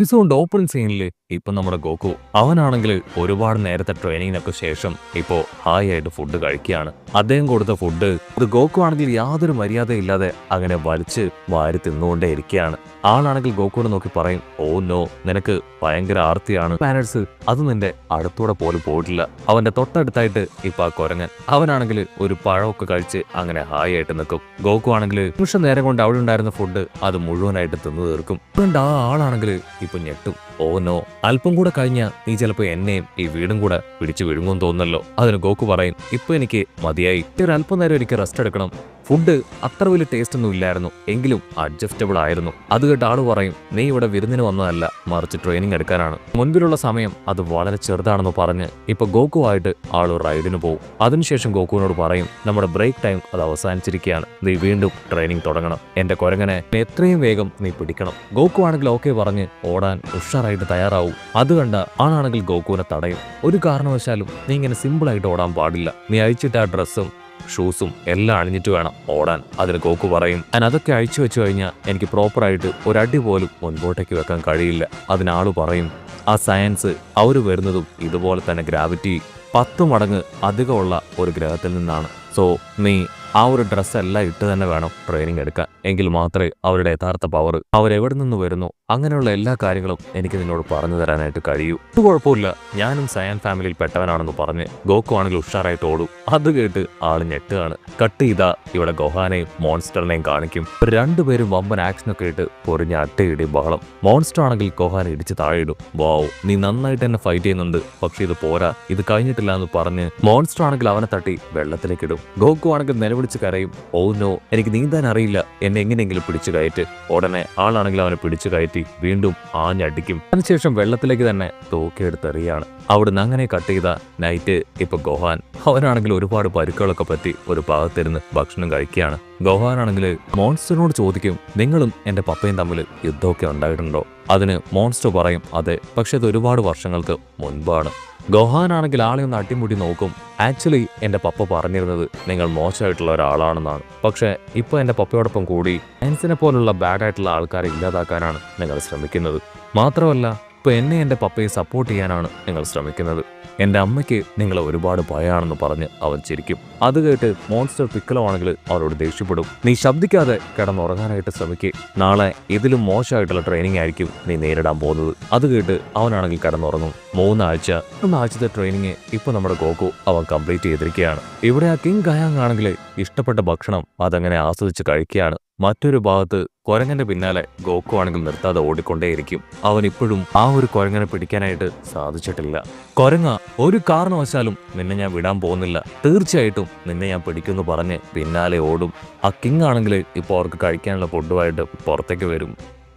Episode open സീനില് ഇപ്പൊ നമ്മുടെ Goku അവനാണെങ്കിൽ ഒരുപാട് നേരത്തെ ട്രെയിനിങ്ങിനൊക്കെ ശേഷം ഇപ്പോ ഹായ് ആയിട്ട് ഫുഡ് കഴിക്കുകയാണ്. അദ്ദേഹം കൊടുത്ത ഫുഡ് ഇത് ഗോകു ആണെങ്കിൽ യാതൊരു മര്യാദയില്ലാതെ അങ്ങനെ വലിച്ച് വാരി തിന്നുകൊണ്ടേ ഇരിക്കുകയാണ്. ആളാണെങ്കിൽ ഗോകുവിനെ നോക്കി പറയും, ഓ നോ, നിനക്ക് ഭയങ്കര ആർത്തിയാണ്, മാനേഴ്സ് അത് നിന്റെ അടുത്തൂടെ പോലും പോയിട്ടില്ല. അവന്റെ തൊട്ടടുത്തായിട്ട് ഇപ്പൊ ആ കൊരങ്ങൻ അവനാണെങ്കിൽ ഒരു പഴമൊക്കെ കഴിച്ച് അങ്ങനെ ഹായ് ആയിട്ട് നിൽക്കും. ഗോകു ആണെങ്കിൽ നിമിഷം നേരം കൊണ്ട് അവിടെ ഉണ്ടായിരുന്ന ഫുഡ് അത് മുഴുവനായിട്ട് തിന്നു തീർക്കും. അതുകൊണ്ട് ആ ആളാണെങ്കിൽ ഇപ്പൊ ഞെട്ടും. ഓ നോ, അല്പം കൂടെ കഴിഞ്ഞ നീ ചിലപ്പോ എന്നെയും ഈ വീടും കൂടെ പിടിച്ചു വിഴുങ്ങും തോന്നല്ലോ. അതിന് ഗോകു പറയും, ഇപ്പൊ എനിക്ക് മതിയായി, ഒരു അല്പം നേരം എനിക്ക് റെസ്റ്റ് എടുക്കണം. ഫുഡ് അത്ര വലിയ ടേസ്റ്റ് ഒന്നും ഇല്ലായിരുന്നു, എങ്കിലും അഡ്ജസ്റ്റബിൾ ആയിരുന്നു. അത് കേട്ട് ആള് പറയും, നീ ഇവിടെ വിരുന്നിന് വന്നതല്ല, മറിച്ച് ട്രെയിനിങ് എടുക്കാനാണ്. മുൻപിലുള്ള സമയം അത് വളരെ ചെറുതാണെന്ന് പറഞ്ഞ് ഇപ്പൊ ഗോകു ആയിട്ട് ആള് റൈഡിന് പോകും. അതിനുശേഷം ഗോകുവിനോട് പറയും, നമ്മുടെ ബ്രേക്ക് ടൈം അത് അവസാനിച്ചിരിക്കുകയാണ്, നീ വീണ്ടും ട്രെയിനിങ് തുടങ്ങണം. എന്റെ കൊരങ്ങനെ എത്രയും വേഗം നീ പിടിക്കണം. ഗോകു ആണെങ്കിൽ ഓക്കെ പറഞ്ഞ് ഓടാൻ ഉഷാറായിട്ട് തയ്യാറാവും. അത് കണ്ട ആളാണെങ്കിൽ ഗോകുവിനെ തടയും. ഒരു കാരണവശാലും നീ ഇങ്ങനെ സിമ്പിളായിട്ട് ഓടാൻ പാടില്ല, നീ അയച്ചിട്ട് ആ ഡ്രസ്സും ഷൂസും എല്ലാം അണിഞ്ഞിട്ട് വേണം ഓടാൻ. അതിന് ഗോകു പറയും, ഞാൻ അതൊക്കെ അഴിച്ചു വെച്ചു കഴിഞ്ഞാൽ എനിക്ക് പ്രോപ്പറായിട്ട് ഒരടി പോലും മുൻപോട്ടേക്ക് വെക്കാൻ കഴിയില്ല. അതിനാള് പറയും, ആ സയൻസ് അവര് വരുന്നതും ഇതുപോലെ തന്നെ ഗ്രാവിറ്റി 10 മടങ്ങ് അധികമുള്ള ഒരു ഗ്രഹത്തിൽ നിന്നാണ്. സോ നീ ആ ഒരു ഡ്രസ്സെല്ലാം ഇട്ട് തന്നെ വേണം ട്രെയിനിങ് എടുക്കാൻ, എങ്കിൽ മാത്രമേ അവരുടെ യഥാർത്ഥ പവർ അവരെവിടെ നിന്ന് വരുന്നു അങ്ങനെയുള്ള എല്ലാ കാര്യങ്ങളും എനിക്ക് നിന്നോട് പറഞ്ഞു തരാനായിട്ട് കഴിയൂ. ഇത് കുഴപ്പമില്ല, ഞാനും സയാൻ ഫാമിലിയിൽ പെട്ടവനാണെന്ന് പറഞ്ഞ് ഗോകു ആണെങ്കിൽ ഉഷാറായിട്ട് ഓടും. അത് കേട്ട് ആള് ഞെട്ടുകയാണ്. കട്ട് ചെയ്താ ഇവിടെ ഗോഹാനെയും മോൺസ്റ്ററിനെയും കാണിക്കും. രണ്ടുപേരും വമ്പൻ ആക്ഷനൊക്കെ ഇട്ട് പൊരിഞ്ഞ അട്ടയിടി ബഹളം. മോൺസ്റ്റർ ആണെങ്കിൽ ഗോഹാനെ ഇടിച്ച് താഴെയിടും. വാവ്, നീ നന്നായിട്ട് തന്നെ ഫൈറ്റ് ചെയ്യുന്നുണ്ട്, പക്ഷെ ഇത് പോരാ, ഇത് കഴിഞ്ഞിട്ടില്ല എന്ന് പറഞ്ഞ് മോൺസ്റ്റർ ആണെങ്കിൽ അവനെ തട്ടി വെള്ളത്തിലേക്ക് ഇടും. ഗോകു ആണെങ്കിൽ നിലവിളിച്ച് കരയും, ഓ നോ, എനിക്ക് നീന്താൻ അറിയില്ല, എന്നെ എങ്ങനെയെങ്കിലും പിടിച്ചു കയറ്റ്. ഉടനെ ആളാണെങ്കിൽ അവനെ പിടിച്ചു കയറ്റി വീണ്ടും ആഞ്ഞടിക്കും. അതിനുശേഷം വെള്ളത്തിലേക്ക് തന്നെ തോക്കിയെടുത്തെറിയാണ്. അവിടുന്ന് അങ്ങനെ കട്ട് ചെയ്ത നൈറ്റ് ഇപ്പൊ ഗോഹാൻ അവനാണെങ്കിൽ ഒരുപാട് പരുക്കുകളൊക്കെ പറ്റി ഒരു ഭാഗത്തിരുന്ന് ഭക്ഷണം കഴിക്കുകയാണ്. ഗോഹാനാണെങ്കിൽ മോൺസ്റ്ററിനോട് ചോദിക്കും, നിങ്ങളും എന്റെ പപ്പയും തമ്മിൽ യുദ്ധമൊക്കെ ഉണ്ടായിട്ടുണ്ടോ? അതിന് മോൺസ്റ്റർ പറയും, അതെ, പക്ഷെ അത് ഒരുപാട് വർഷങ്ങൾക്ക് മുൻപാണ്. ഗോഹാനാണെങ്കിൽ ആളെ ഒന്ന് അട്ടിമുട്ടി നോക്കും. ആക്ച്വലി എന്റെ പപ്പ പറഞ്ഞിരുന്നത് നിങ്ങൾ മോശമായിട്ടുള്ള ഒരാളാണെന്നാണ്, പക്ഷെ ഇപ്പൊ എന്റെ പപ്പയോടൊപ്പം കൂടി സയൻസിനെ പോലുള്ള ബാഡായിട്ടുള്ള ആൾക്കാരെ ഇല്ലാതാക്കാനാണ് നിങ്ങൾ ശ്രമിക്കുന്നത്. മാത്രമല്ല ഇപ്പൊ എന്നെ എന്റെ പപ്പയെ സപ്പോർട്ട് ചെയ്യാനാണ് നിങ്ങൾ ശ്രമിക്കുന്നത്. എന്റെ അമ്മയ്ക്ക് നിങ്ങളെ ഒരുപാട് ഭയമാണെന്ന് പറഞ്ഞ് അവൻ ചിരിക്കും. അത് കേട്ട് മോൺസ്റ്റർ പിക്കലോ ആണെങ്കിൽ അവരോട് ദേഷ്യപ്പെടും, നീ ശബ്ദിക്കാതെ കിടന്നുറങ്ങാനായിട്ട് ശ്രമിക്കുക, നാളെ ഇതിലും മോശമായിട്ടുള്ള ട്രെയിനിങ് ആയിരിക്കും നീ നേരിടാൻ പോകുന്നത്. അത് കേട്ട് അവനാണെങ്കിൽ കിടന്നുറങ്ങും. 3 ആഴ്ചത്തെ ട്രെയിനിങ് ഇപ്പൊ നമ്മുടെ ഗോകു അവൻ കംപ്ലീറ്റ് ചെയ്തിരിക്കുകയാണ്. ഇവിടെ ആ കിങ് ഗയാങ് ആണെങ്കിൽ ഇഷ്ടപ്പെട്ട ഭക്ഷണം അതങ്ങനെ ആസ്വദിച്ച് കഴിക്കുകയാണ്. മറ്റൊരു ഭാഗത്ത് കൊരങ്ങന്റെ പിന്നാലെ ഗോകു ആണെങ്കിൽ നിർത്താതെ ഓടിക്കൊണ്ടേയിരിക്കും. അവൻ ഇപ്പോഴും ആ ഒരു കൊരങ്ങനെ പിടിക്കാനായിട്ട് സാധിച്ചിട്ടില്ല. കൊരങ്ങ, ഒരു കാരണവശാലും നിന്നെ ഞാൻ വിടാൻ പോകുന്നില്ല, തീർച്ചയായിട്ടും നിന്നെ ഞാൻ പിടിക്കുമെന്ന് പറഞ്ഞ് പിന്നാലെ ഓടും. ആ കിങ് ആണെങ്കിൽ ഇപ്പോൾ അവർക്ക് കഴിക്കാനുള്ള ഫുഡുമായിട്ട് പുറത്തേക്ക് വരും.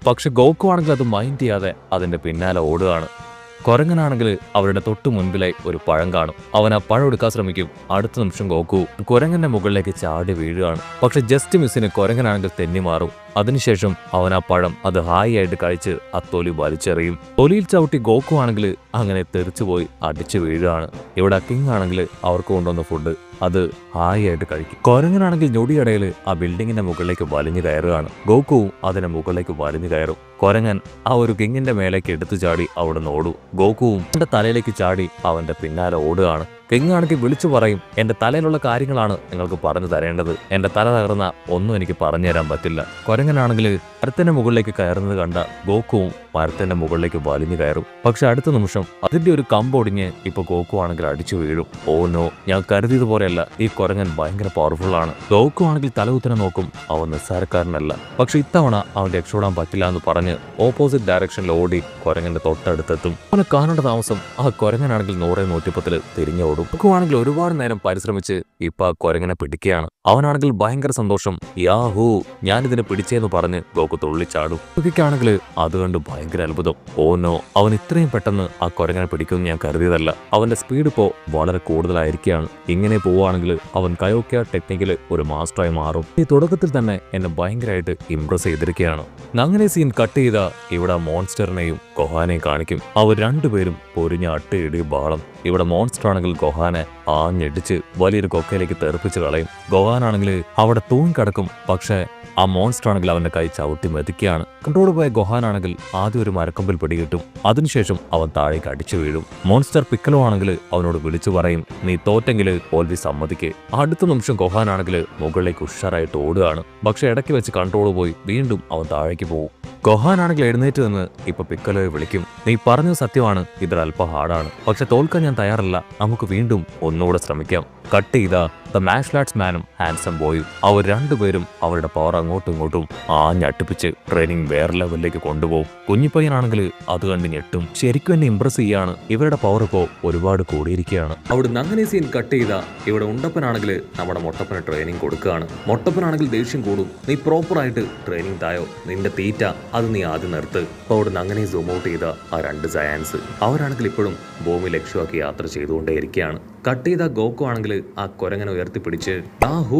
പക്ഷെ ഗോകു ആണെങ്കിൽ അത് മൈൻഡ് ചെയ്യാതെ അതിന്റെ പിന്നാലെ ഓടുകയാണ്. കൊരങ്ങനാണെങ്കിൽ അവരുടെ തൊട്ടു മുൻപിലെ ഒരു പഴം കാണും. അവൻ ആ പഴം എടുക്കാൻ ശ്രമിക്കും. അടുത്ത നിമിഷം ഗോകു കൊരങ്ങന്റെ മുകളിലേക്ക് ചാടി വീഴുകയാണ്. പക്ഷെ ജസ്റ്റ് മിസ്സിന് കൊരങ്ങനാണെങ്കിൽ തെന്നി മാറും. അതിനുശേഷം അവൻ ആ പഴം അത് ഹായ് ആയിട്ട് കഴിച്ച് ആ തൊലി വലിച്ചെറിയും. തൊലിയിൽ ചവിട്ടി ഗോകു ആണെങ്കിൽ അങ്ങനെ തെറിച്ചുപോയി അടിച്ചു വീഴുകയാണ്. ഇവിടെ കിങ് ആണെങ്കിൽ അവർക്ക് കൊണ്ടുവന്ന ഫുഡ് അത് ഹായ് ആയിട്ട് കഴിക്കും. കൊരങ്ങനാണെങ്കിൽ ഞൊടിയിടയിൽ ആ ബിൽഡിങ്ങിന്റെ മുകളിലേക്ക് വലിഞ്ഞു കയറുകയാണ്. ഗോകുവും അതിന്റെ മുകളിലേക്ക് വലിഞ്ഞു കയറും. കൊരങ്ങൻ ആ ഒരു കിങ്ങിന്റെ മേലേക്ക് എടുത്തു ചാടി അവിടെ നിന്ന് ഓടും. ഗോകുവും അവന്റെ തലയിലേക്ക് ചാടി അവന്റെ പിന്നാലെ ഓടുകയാണ്. കിങ് ആണെങ്കിൽ വിളിച്ചു പറയും, എന്റെ തലയിലുള്ള കാര്യങ്ങളാണ് നിങ്ങൾക്ക് പറഞ്ഞു തരേണ്ടത്, എന്റെ തല തകർന്ന ഒന്നും എനിക്ക് പറഞ്ഞു തരാൻ പറ്റില്ല. കൊരങ്ങനാണെങ്കിൽ മരത്തിന്റെ മുകളിലേക്ക് കയറുന്നത് കണ്ട ഗോകുവും മരത്തിന്റെ മുകളിലേക്ക് വലിഞ്ഞു കയറും. പക്ഷെ അടുത്ത നിമിഷം അതിന്റെ ഒരു കമ്പൊടിഞ്ഞ് ഇപ്പൊ ഗോകു ആണെങ്കിൽ അടിച്ചു വീഴും. ഓ നോ, ഞാൻ കരുതിയതുപോലെയല്ല, ഈ കൊരങ്ങൻ ഭയങ്കര പവർഫുൾ ആണ്. ഗോകു ആണെങ്കിൽ തലകുത്തനെ നോക്കും, അവൻ നിസ്സാരക്കാരനല്ല. പക്ഷെ ഇത്തവണ അവൻ രക്ഷപ്പെടാൻ പറ്റില്ല എന്ന് പറഞ്ഞ് ഓപ്പോസിറ്റ് ഡയറക്ഷനിൽ ഓടി കൊരങ്ങന്റെ തൊട്ടടുത്തെത്തും. അവനെ കാണേണ്ട താമസം ആ കൊരങ്ങനാണെങ്കിൽ 100-110 തിരിഞ്ഞോടും. ഗോകു ആണെങ്കിൽ ഒരുപാട് നേരം പരിശ്രമിച്ച് ഇപ്പൊ ആ കൊരങ്ങനെ പിടിക്കുകയാണ്. അവനാണെങ്കിൽ ഭയങ്കര സന്തോഷം, യാഹൂ, ഞാനിതിനെ പിടിച്ചേന്ന് പറഞ്ഞ് ഗോകു തുള്ളിച്ചാടും. ഗോകുക്കാണെങ്കിൽ അത് കണ്ട് ഭയങ്കര അത്ഭുതം. ഓ നോ, അവൻ ഇത്രയും പെട്ടെന്ന് ആ കൊരങ്ങനെ പിടിക്കുമെന്ന് ഞാൻ കരുതിയതല്ല. അവന്റെ സ്പീഡ് ഇപ്പോ വളരെ കൂടുതലായിരിക്കുകയാണ്. ഇങ്ങനെ പോവുകയാണെങ്കിൽ അവൻ കയോക്ക ടെക്നിക്കില് ഒരു മാസ്റ്ററായി മാറും. ഈ തുടക്കത്തിൽ തന്നെ എന്നെ ഭയങ്കരമായിട്ട് ഇംപ്രസ് ചെയ്തിരിക്കുകയാണ്. അങ്ങനെ സീൻ കട്ട് ചെയ്ത ഇവിടെ മോൺസ്റ്ററിനെയും ഗോഹാനെയും കാണിക്കും. അവർ രണ്ടുപേരും പൊരിഞ്ഞ അട്ടയിടി ബാളം. ഇവിടെ മോൺസ്റ്റർ ആണെങ്കിൽ ഗോഹാനെ ആഞ്ഞടിച്ച് വലിയൊരു കൊക്കയിലേക്ക് തെറിപ്പിച്ച് കളയും. ഗോഹാനാണെങ്കിൽ അവിടെ തൂങ്ങിക്കിടക്കും. പക്ഷെ ആ മോൺസ്റ്റർ ആണെങ്കിൽ അവന്റെ കൈ ചവിട്ടി കുത്തി മെതിക്കുകയാണ്. കൺട്രോൾ പോയ ഗോഹാനാണെങ്കിൽ ആദ്യം ഒരു മരക്കൊമ്പിൽ പിടികിട്ടും. അതിനുശേഷം അവൻ താഴേക്ക് അടിച്ചു വീഴും. മോൺസ്റ്റർ പിക്കലോ ആണെങ്കിൽ അവനോട് വിളിച്ചു പറയും, നീ തോറ്റെങ്കിൽ തോൽവി സമ്മതിക്ക്. അടുത്ത നിമിഷം ഗോഹാനാണെങ്കിൽ മുകളിലേക്ക് ഉഷാറായിട്ട് ഓടുകയാണ്. പക്ഷെ ഇടയ്ക്ക് വെച്ച് കൺട്രോൾ പോയി വീണ്ടും അവൻ താഴേക്ക് പോകും. ഗോഹാനാണെങ്കിൽ എഴുന്നേറ്റ് നിന്ന് ഇപ്പൊ പിക്കലോയെ വിളിക്കും, നീ പറഞ്ഞത് സത്യമാണ്, ഇതൊരല്പം ഹാർഡാണ്, പക്ഷെ തോൽക്കാൻ ഞാൻ തയ്യാറല്ല, നമുക്ക് വീണ്ടും ഒന്നുകൂടെ ശ്രമിക്കാം. കട്ട് ചെയ്ത ദ മാർഷൽ മാനും ഹാൻസം ബോയും അവർ രണ്ടുപേരും അവരുടെ പവർ അങ്ങോട്ടും ഇങ്ങോട്ടും ആഞ്ഞട്ടിപ്പിച്ച് ട്രെയിനിങ് വേറെ ലെവലിലേക്ക് കൊണ്ടുപോകും. കുഞ്ഞിപ്പയ്യനാണെങ്കിൽ അത് കണ്ട് ഞെട്ടും. ശരിക്കും എന്നെ ഇംപ്രസ് ചെയ്യാണ്. ഇവരുടെ പവർ ഇപ്പോൾ ഒരുപാട് കൂടിയിരിക്കുകയാണ്. അവിടുന്ന് അങ്ങനെ സീൻ കട്ട് ചെയ്ത ഇവിടെ ഉണ്ടപ്പനാണെങ്കിൽ നമ്മുടെ മൊട്ടപ്പന് ട്രെയിനിങ് കൊടുക്കുകയാണ്. മൊട്ടപ്പനാണെങ്കിൽ ദേഷ്യം കൂടും, നീ പ്രോപ്പറായിട്ട് ട്രെയിനിങ് തായോ, നിന്റെ തീറ്റ അത് നീ ആദ്യം നിർത്ത്. അപ്പോൾ അവിടുന്ന് അങ്ങനെ സൂം ഔട്ട് ചെയ്ത ആ രണ്ട് ജയാൻസ് അവരാണെങ്കിൽ ഇപ്പോഴും ഭൂമി ലക്ഷ്യമാക്കി യാത്ര ചെയ്തുകൊണ്ടേയിരിക്കുകയാണ്. കട്ട് ചെയ്ത ഗോക്കു ആണെങ്കിൽ ആ കുരങ്ങനെ ഉയർത്തിപ്പിടിച്ച് ഹൂ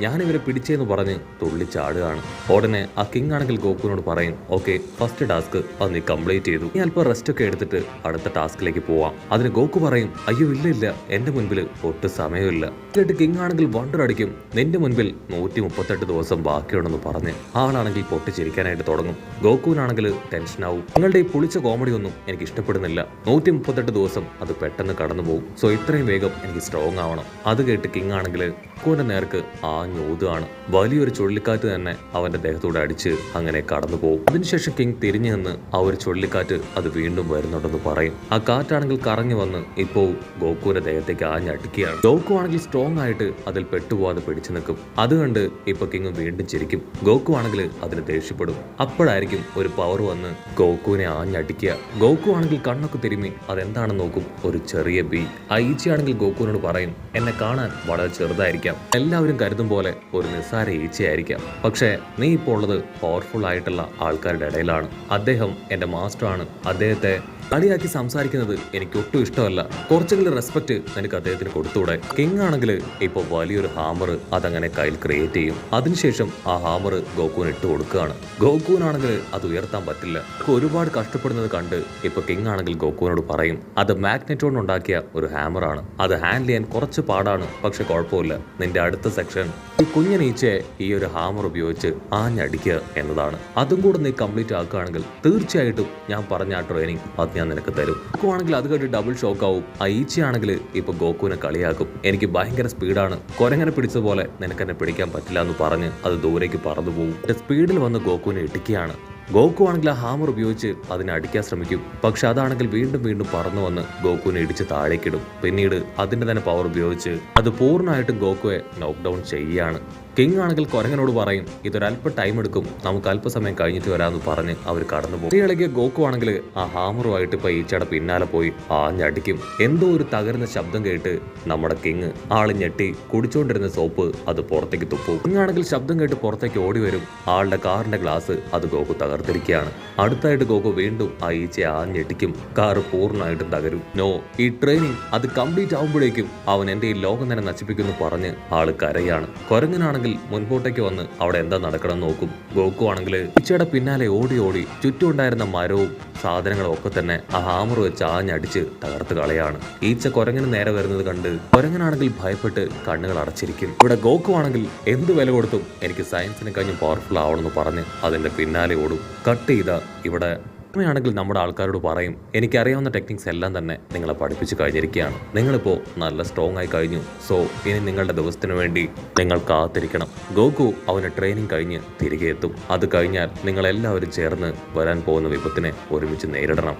ഞാനിവരെ പിടിച്ചെന്ന് പറഞ്ഞ് തുള്ളിച്ചാടുകയാണ്. ഉടനെ ആ കിങ് ആണെങ്കിൽ ഗോക്കുവിനോട് പറയും, ഓക്കെ ഫസ്റ്റ് ടാസ്ക് അത് നീ കംപ്ലീറ്റ് ചെയ്തു, നീ അല്പം റെസ്റ്റ് ഒക്കെ എടുത്തിട്ട് അടുത്ത ടാസ്കിലേക്ക് പോവാം. അതിന് ഗോക്കു പറയും, അയ്യോ ഇല്ല എന്റെ മുൻപിൽ ഒട്ടും സമയമില്ല. എന്നിട്ട് കിങ് ആണെങ്കിൽ വണ്ടർ അടിക്കും, നിന്റെ മുൻപിൽ 138 ദിവസം ബാക്കിയുണ്ടെന്ന് പറഞ്ഞ് ആളാണെങ്കിൽ പൊട്ടിച്ചിരിക്കാനായിട്ട് തുടങ്ങും. ഗോക്കുവിനാണെങ്കിൽ ടെൻഷനാവും, നിങ്ങളുടെ ഈ പുളിച്ച കോമഡി ഒന്നും എനിക്ക് ഇഷ്ടപ്പെടുന്നില്ല, 138 ദിവസം അത് പെട്ടെന്ന് കടന്നു പോകും, സോ ഇത്രയും വേഗം എനിക്ക് സ്ട്രോങ് ആവണം. അത് കേട്ട് കിങ് ആണെങ്കിൽ ഗോക്കുവിന്റെ നേർക്ക് ആഞ്ഞൂതാണ്. വലിയൊരു ചുഴലിക്കാറ്റ് തന്നെ അവന്റെ ദേഹത്തോടെ അടിച്ച് അങ്ങനെ കടന്നു പോകും. അതിനുശേഷം കിങ് തിരിഞ്ഞു നിന്ന് ആ ഒരു ചുഴലിക്കാറ്റ് അത് വീണ്ടും വരുന്നുണ്ടെന്ന് പറയും. ആ കാറ്റാണെങ്കിൽ കറങ്ങി വന്ന് ഇപ്പോ ഗോക്കുവിന്റെ ദേഹത്തേക്ക് ആഞ്ഞടിക്കുകയാണ്. ഗോക്കു ആണെങ്കിൽ സ്ട്രോങ് ആയിട്ട് അതിൽ പെട്ടുപോകാതെ പിടിച്ചു നിൽക്കും. അത് കണ്ട് ഇപ്പൊ കിങ് വീണ്ടും ചിരിക്കും. ഗോക്കു ആണെങ്കിൽ അതിന് ദേഷ്യപ്പെടും. അപ്പോഴായിരിക്കും ഒരു പവർ വന്ന് ഗോക്കുവിനെ ആഞ്ഞടിക്കുക. ഗോക്കു ആണെങ്കിൽ കണ്ണൊക്കെ തിരുമ്മി അതെന്താണെന്ന് നോക്കും, ഒരു ചെറിയ ബി. ഐച്ചി ആണെങ്കിൽ ഗോക്കുവിനോട് പറയും, എന്നെ കാണാൻ വളരെ ചെറുതായിരിക്കാം, എല്ലാവരും കരുതും പോലെ ഒരു നിസ്സാര ഈച്ചയായിരിക്കാം, പക്ഷേ നീ ഇപ്പോൾ ഉള്ളത് പവർഫുൾ ആയിട്ടുള്ള ആൾക്കാരുടെ ഇടയിലാണ്. അദ്ദേഹം എന്റെ മാസ്റ്റർ ആണ്, അദ്ദേഹത്തെ കളിയാക്കി സംസാരിക്കുന്നത് എനിക്ക് ഒട്ടും ഇഷ്ടമല്ല, കുറച്ചെങ്കിലും റെസ്പെക്ട് നിനക്ക് അദ്ദേഹത്തിന് കൊടുത്തൂടെ. കിങ് ആണെങ്കിൽ ഇപ്പൊ വലിയൊരു ഹാമർ അതങ്ങനെ കയ്യിൽ ക്രിയേറ്റ് ചെയ്യും. അതിനുശേഷം ആ ഹാമർ ഗോക്കുവിന് ഇട്ട് കൊടുക്കുകയാണ്. ഗോക്കുവിനാണെങ്കിൽ അത് ഉയർത്താൻ പറ്റില്ല. ഒരുപാട് കഷ്ടപ്പെടുന്നത് കണ്ട് ഇപ്പൊ കിങ് ആണെങ്കിൽ ഗോക്കുവിനോട് പറയും, അത് മാഗ്നെറ്റ് കൊണ്ട് ഉണ്ടാക്കിയ ഒരു ഹാമറാണ്, അത് ഹാൻഡിൽ ചെയ്യാൻ കുറച്ച് പാടാണ്, പക്ഷെ കുഴപ്പമില്ല, നിന്റെ അടുത്ത സെക്ഷൻ ഈ കുഞ്ഞനീച്ചയെ ഈ ഒരു ഹാമർ ഉപയോഗിച്ച് ആഞ്ഞടിക്കുക എന്നതാണ്. അതും കൂടെ നീ കംപ്ലീറ്റ് ആക്കുകയാണെങ്കിൽ തീർച്ചയായിട്ടും ഞാൻ പറഞ്ഞ ആ ട്രെയിനിങ് ഞാൻ നിനക്ക് തരും. ഗോക്കു ആണെങ്കിൽ അത് കേട്ട് ഡബിൾ ഷോക്ക് ആവും. ഐച്ചി ആണെങ്കിൽ ഇപ്പൊ ഗോക്കുവിനെ കളിയാക്കും, എനിക്ക് ഭയങ്കര സ്പീഡാണ്, കൊരങ്ങനെ പിടിച്ചതുപോലെ നിനക്ക് എന്നെ പിടിക്കാൻ പറ്റില്ല എന്ന് പറഞ്ഞ് അത് ദൂരേക്ക് പറന്നു പോകും. സ്പീഡിൽ വന്ന് ഗോക്കുവിനെ ഇടിക്കുകയാണ്. ഗോക്കു ആണെങ്കിൽ ആ ഹാമർ ഉപയോഗിച്ച് അതിനെ അടിക്കാൻ ശ്രമിക്കും. പക്ഷെ അതാണെങ്കിൽ വീണ്ടും വീണ്ടും പറന്നു വന്ന് ഗോക്കുവിനെ ഇടിച്ച് താഴേക്കിടും. പിന്നീട് അതിന്റെ തന്നെ പവർ ഉപയോഗിച്ച് അത് പൂർണ്ണമായിട്ടും ഗോക്കുവെ നോക്ക് ഡൗൺ ചെയ്യുകയാണ്. കിങ് ആണെങ്കിൽ കൊരങ്ങനോട് പറയും, ഇതൊരല്പം ടൈം എടുക്കും, നമുക്ക് അല്പസമയം കഴിഞ്ഞിട്ട് വരാമെന്ന് പറഞ്ഞ് അവർ കടന്നുപോകും. ഇളകിയ ഗോക്കു ആണെങ്കിൽ ആ ഹാമറുമായിട്ട് ഇപ്പൊ ഈച്ചയുടെ പിന്നാലെ പോയി ആഞ്ഞടിക്കും. എന്തോ ഒരു തകരുന്ന ശബ്ദം കേട്ട് നമ്മുടെ കിങ് ആള് ഞെട്ടി കുടിച്ചുകൊണ്ടിരുന്ന സോപ്പ് അത് പുറത്തേക്ക് തുപ്പും. കിങ് ആണെങ്കിൽ ശബ്ദം കേട്ട് പുറത്തേക്ക് ഓടി വരും. ആളുടെ കാറിന്റെ ഗ്ലാസ് അത് ഗോക്കു തകർത്തിരിക്കുകയാണ്. അടുത്തായിട്ട് ഗോക്കു വീണ്ടും ആ ഈച്ചയെ ആഞ്ഞടിക്കും. കാറ് പൂർണ്ണമായിട്ടും തകരും. നോ, ഈ ട്രെയിനിങ് അത് കംപ്ലീറ്റ് ആവുമ്പോഴേക്കും അവൻ എന്റെ ഈ ലോകം തന്നെ നശിപ്പിക്കുന്നു പറഞ്ഞ് ആള് കരയാണ്. കൊരങ്ങനാണെങ്കിൽ മുൻപോട്ടേക്ക് വന്ന് അവിടെ എന്താ നടക്കണം നോക്കും. ഗോക്കു ആണെങ്കിൽ ഈച്ചയുടെ പിന്നാലെ ഓടി ഓടി ചുറ്റും ഉണ്ടായിരുന്ന മരവും സാധനങ്ങളും ഒക്കെ തന്നെ ആ ഹാമർ വെച്ച് ആഞ്ഞടിച്ച് തകർത്ത് കളയാണ്. ഈച്ച കൊരങ്ങന് നേരെ വരുന്നത് കണ്ട് കൊരങ്ങനാണെങ്കിൽ ഭയപ്പെട്ട് കണ്ണുകൾ അടച്ചിരിക്കും. ഇവിടെ ഗോക്കു ആണെങ്കിൽ എന്ത് വില കൊടുത്തും എനിക്ക് സയൻസിനെ കഴിഞ്ഞ് പവർഫുൾ ആവണമെന്ന് പറഞ്ഞ് അതിന്റെ പിന്നാലെ ഓടും. കട്ട് ചെയ്ത ഇവിടെ ണെങ്കിൽ നമ്മുടെ ആൾക്കാരോട് പറയും, എനിക്കറിയാവുന്ന ടെക്നിക്സ് എല്ലാം തന്നെ നിങ്ങളെ പഠിപ്പിച്ച് കഴിഞ്ഞിരിക്കുകയാണ്, നിങ്ങളിപ്പോൾ നല്ല സ്ട്രോങ് ആയി കഴിഞ്ഞു, സോ ഇനി നിങ്ങളുടെ ദിവസത്തിന് വേണ്ടി നിങ്ങൾ കാത്തിരിക്കണം. ഗോക്കു അവന് ട്രെയിനിങ് കഴിഞ്ഞ് തിരികെ എത്തും. അത് കഴിഞ്ഞാൽ നിങ്ങളെല്ലാവരും ചേർന്ന് വരാൻ പോകുന്ന വിപത്തിനെ ഒരുമിച്ച് നേരിടണം.